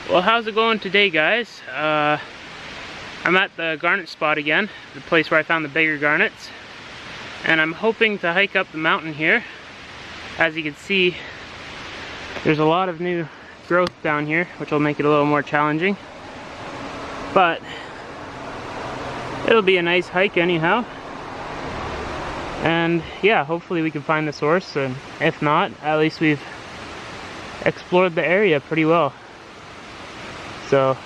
Well, how's it going today, guys? I'm at the garnet spot again, the place where I found the bigger garnets, and I'm hoping to hike up the mountain here. As you can see, there's a lot of new growth down here, which will make it a little more challenging, but it'll be a nice hike anyhow. And yeah, hopefully we can find the source, and if not, at least we've explored the area pretty well. So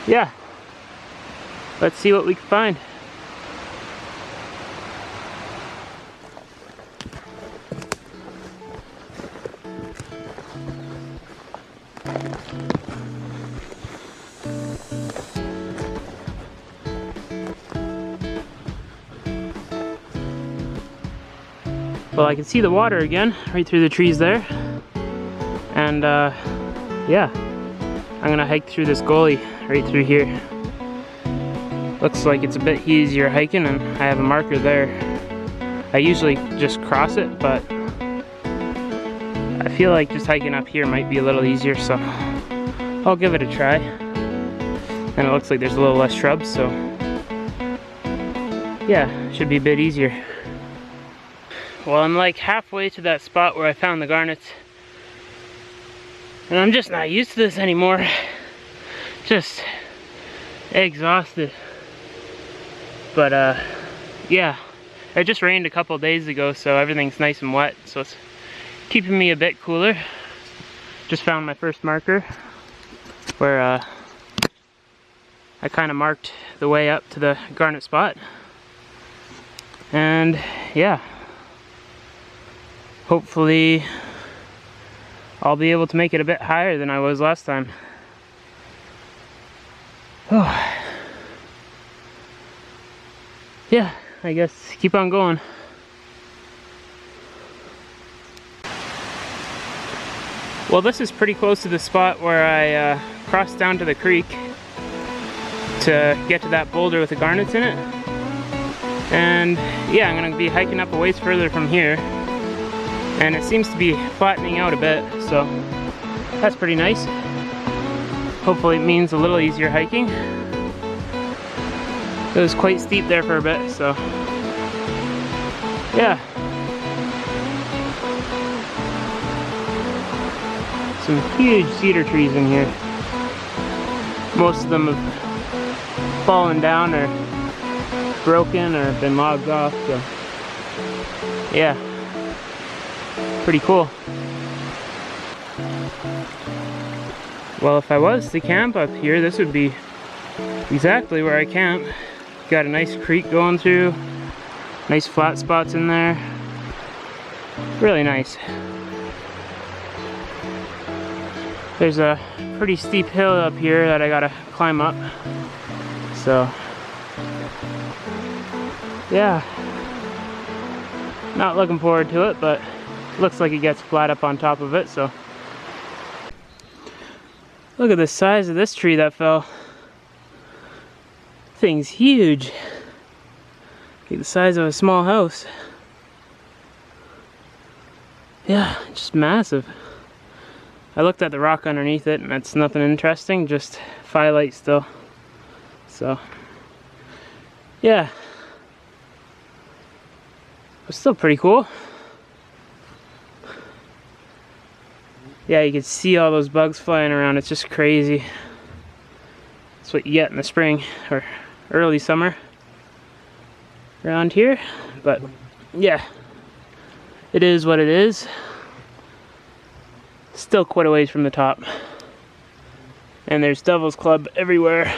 yeah, let's see what we can find. Well, I can see the water again right through the trees there, and yeah, I'm gonna hike through this gully right through here. Looks like it's a bit easier hiking, and I have a marker there. I usually just cross it, but I feel like just hiking up here might be a little easier, so I'll give it a try. And it looks like there's a little less shrubs, so yeah, should be a bit easier. Well, I'm like halfway to that spot where I found the garnets, and I'm just not used to this anymore. Just exhausted. But yeah, it just rained a couple days ago, so everything's nice and wet, so it's keeping me a bit cooler. Just found my first marker where I kind of marked the way up to the garnet spot. And yeah, hopefully I'll be able to make it a bit higher than I was last time. Oh. Yeah, I guess keep on going. Well, this is pretty close to the spot where I crossed down to the creek to get to that boulder with the garnets in it. And yeah, I'm gonna be hiking up a ways further from here, and it seems to be flattening out a bit, so that's pretty nice. Hopefully it means a little easier hiking. It was quite steep there for a bit, so yeah. Some huge cedar trees in here. Most of them have fallen down or broken or been logged off, so yeah, pretty cool. Well, if I was to camp up here, this would be exactly where I camp. Got a nice creek going through, nice flat spots in there. Really nice. There's a pretty steep hill up here that I gotta climb up. So yeah, not looking forward to it, but looks like it gets flat up on top of it, so. Look at the size of this tree that fell. Thing's huge. Like the size of a small house. Yeah, just massive. I looked at the rock underneath it, and that's nothing interesting, just phyllite still. So yeah, it's still pretty cool. Yeah, you can see all those bugs flying around. It's just crazy. That's what you get in the spring or early summer around here. But yeah, it is what it is. Still quite a ways from the top. And there's devil's club everywhere.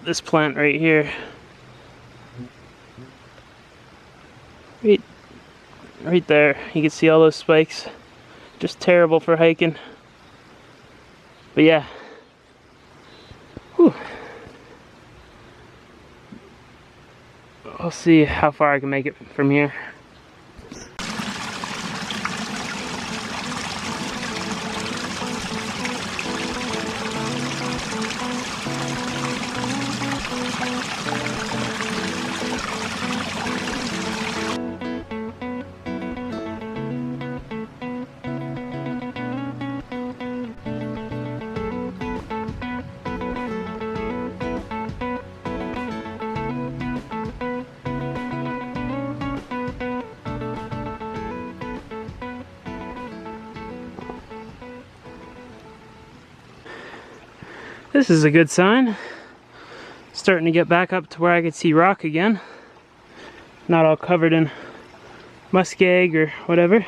This plant right here. Right there. You can see all those spikes. Just terrible for hiking. But yeah. Whew. I'll see how far I can make it from here. This is a good sign. Starting to get back up to where I could see rock again. Not all covered in muskeg or whatever.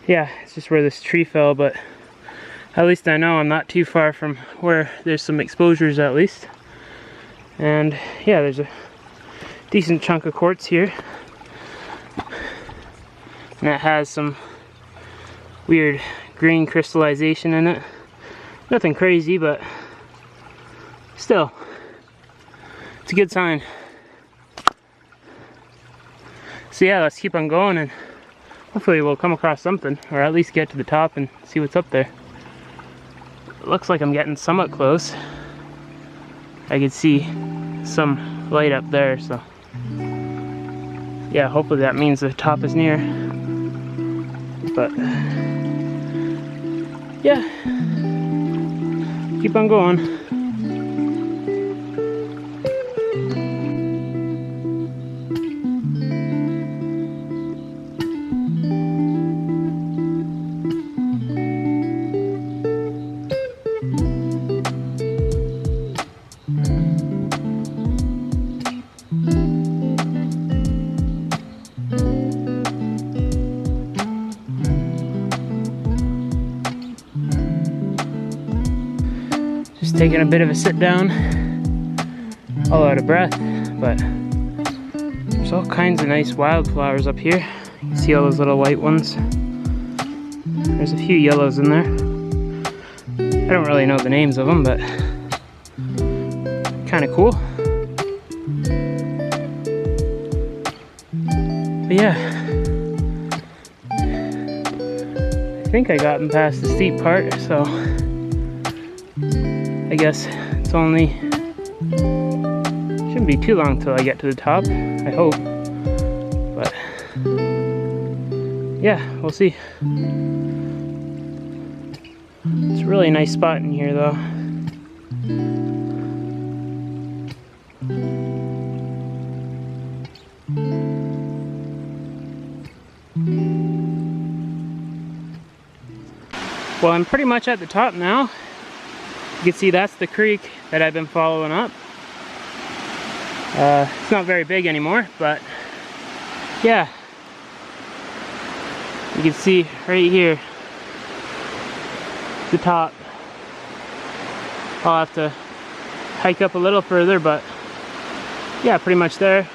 Yeah, it's just where this tree fell, but at least I know I'm not too far from where there's some exposures at least. And yeah, there's a decent chunk of quartz here. And it has some weird green crystallization in it. Nothing crazy, but still, it's a good sign. So yeah, let's keep on going and hopefully we'll come across something, or at least get to the top and see what's up there. It looks like I'm getting somewhat close. I can see some light up there, so yeah, hopefully that means the top is near. But yeah, keep on going. Taking a bit of a sit down, all out of breath, but there's all kinds of nice wildflowers up here. You can see all those little white ones. There's a few yellows in there. I don't really know the names of them, but kind of cool. But yeah, I think I got past the steep part, so I guess it's only, shouldn't be too long till I get to the top, I hope, but yeah, we'll see. It's a really nice spot in here though. Well, I'm pretty much at the top now. You can see that's the creek that I've been following up. It's not very big anymore, but yeah. You can see right here, the top. I'll have to hike up a little further, but yeah, pretty much there.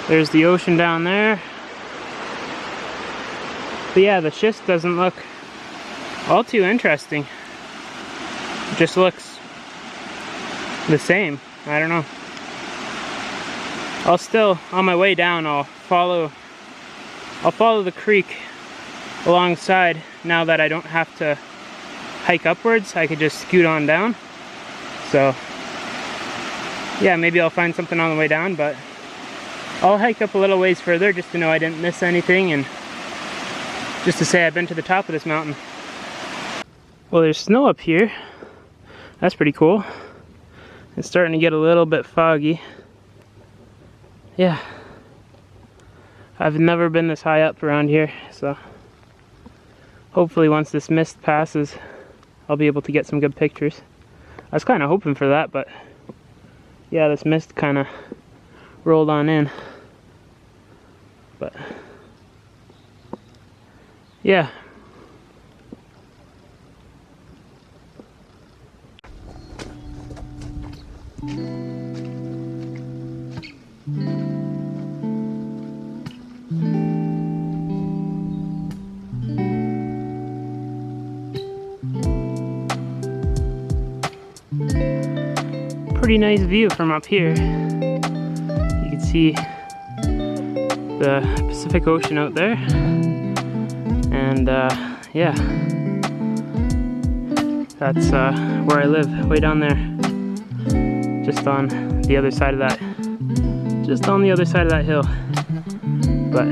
There's the ocean down there. But yeah, the schist doesn't look all too interesting. It just looks the same. I don't know. I'll still, on my way down, I'll follow the creek alongside. Now that I don't have to hike upwards, I could just scoot on down. So yeah, maybe I'll find something on the way down, but I'll hike up a little ways further just to know I didn't miss anything and just to say I've been to the top of this mountain. Well, there's snow up here. That's pretty cool. It's starting to get a little bit foggy. Yeah. I've never been this high up around here, so hopefully once this mist passes, I'll be able to get some good pictures. I was kind of hoping for that, but yeah, this mist kind of rolled on in. But yeah. Pretty nice view from up here. You can see the Pacific Ocean out there, and yeah, that's where I live, way down there, just on the other side of that, hill. But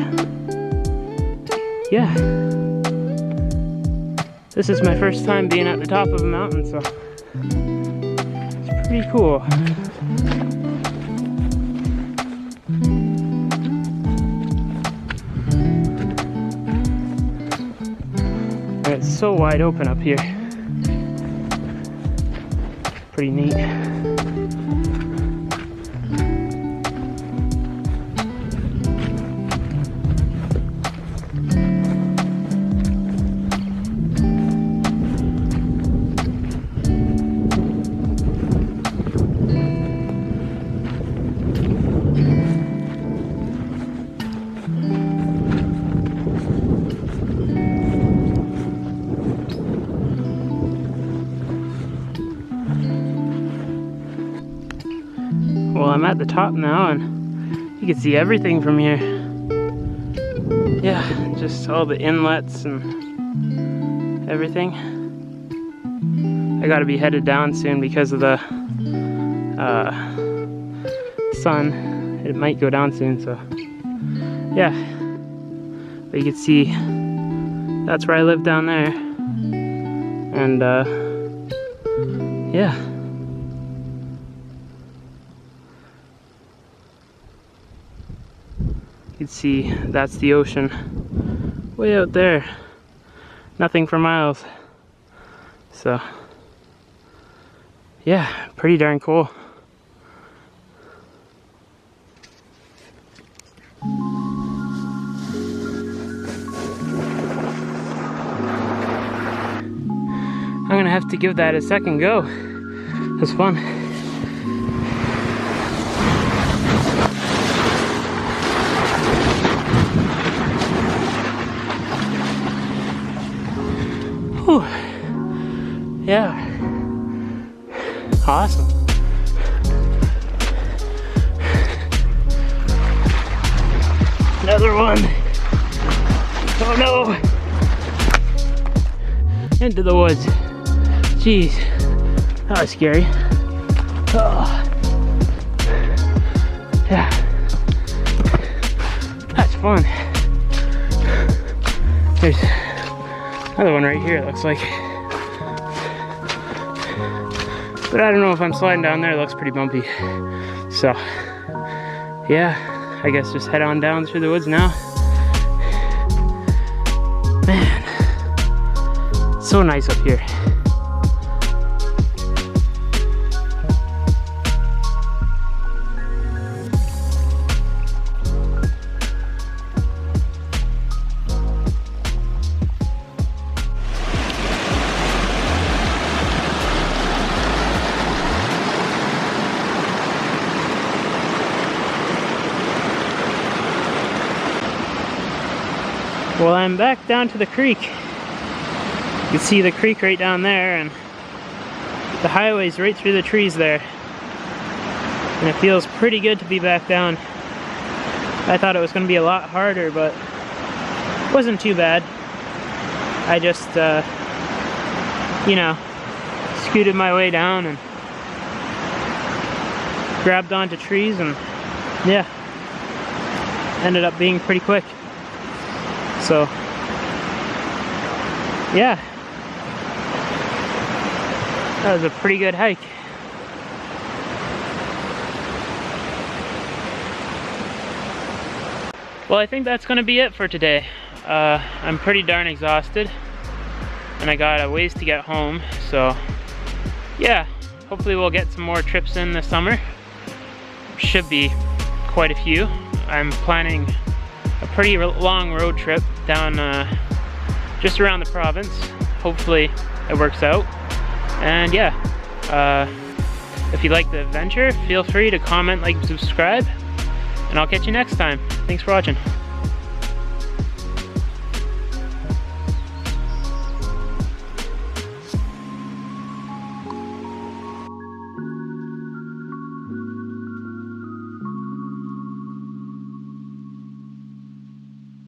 yeah, this is my first time being at the top of a mountain, so it's pretty cool. And it's so wide open up here. pretty neat. Well, I'm at the top now and you can see everything from here. Yeah, just all the inlets and everything. I gotta be headed down soon because of the sun. It might go down soon, so yeah. But you can see that's where I live down there. And yeah. You can see that's the ocean way out there. Nothing for miles. So yeah, pretty darn cool. I'm gonna have to give that a second go. It was fun. Whew. Yeah. Awesome. Another one. Oh no. Into the woods. Jeez. That was scary. Oh. Yeah. That's fun. There's another one right here, it looks like. But I don't know if I'm sliding down there, it looks pretty bumpy. So, yeah, I guess just head on down through the woods now. Man, so nice up here. Well, I'm back down to the creek. You can see the creek right down there, and the highway's right through the trees there. And it feels pretty good to be back down. I thought it was going to be a lot harder, but it wasn't too bad. I just, you know, scooted my way down and grabbed onto trees, and yeah, ended up being pretty quick. So, yeah, that was a pretty good hike. Well, I think that's going to be it for today. I'm pretty darn exhausted, and I got a ways to get home, so yeah, hopefully we'll get some more trips in this summer. Should be quite a few. I'm planning a pretty long road trip down just around the province. Hopefully it works out. And yeah, if you like the adventure, feel free to comment, like, subscribe, and I'll catch you next time. Thanks for watching.